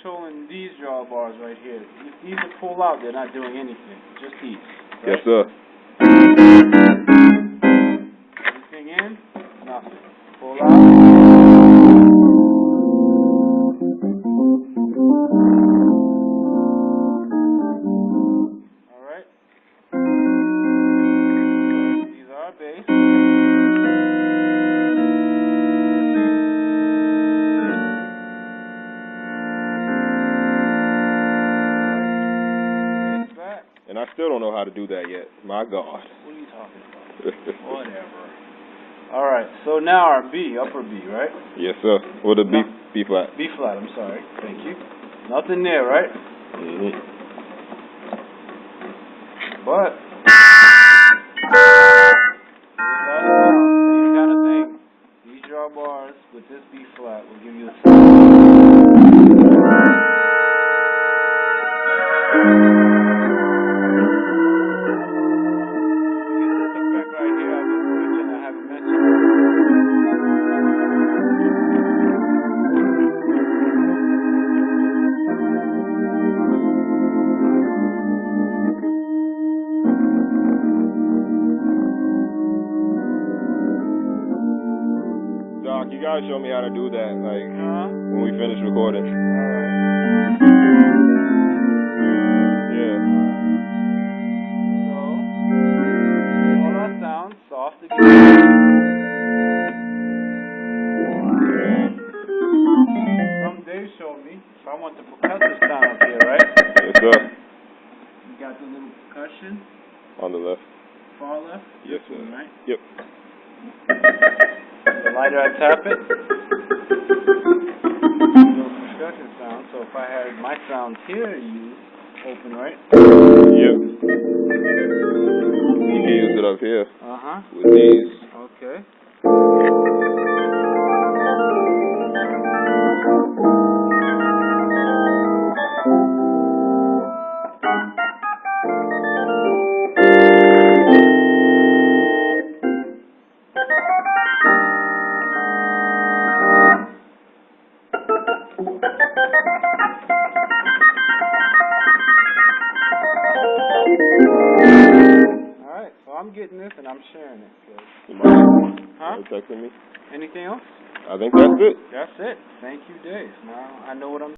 controlling these drawbars right here. If these are pulled out, they're not doing anything. Just these. Right? Yes, sir. Anything in? Nothing. Pull out. Alright. These are bass. And I still don't know how to do that yet. My God. What are you talking about? Whatever. Alright, so now our B, upper B, right? Yes, sir. What the B, B flat? B flat, I'm sorry. Thank you. Nothing there, right? Mm-hmm. But same kind of thing. These drawbars with this B flat will give you the Doc, you gotta show me how to do that, like, when we finish recording. Yeah. So, all that sounds soft again. Some Dave showed me, if I want the percussive sound up here, right? Yes, sir. You got the little percussion. On the left. Far left? Yes, sir. One, right? Yep. The lighter I tap it, little percussion sound. So if I had my sound here, you open, right? Yep. You can use it up here. Uh-huh. With these. Okay. Alright, so I'm getting this and I'm sharing it. So. You mind? Huh? You texting me? Anything else? I think that's it. That's it. Thank you, Dave. Now I know what I'm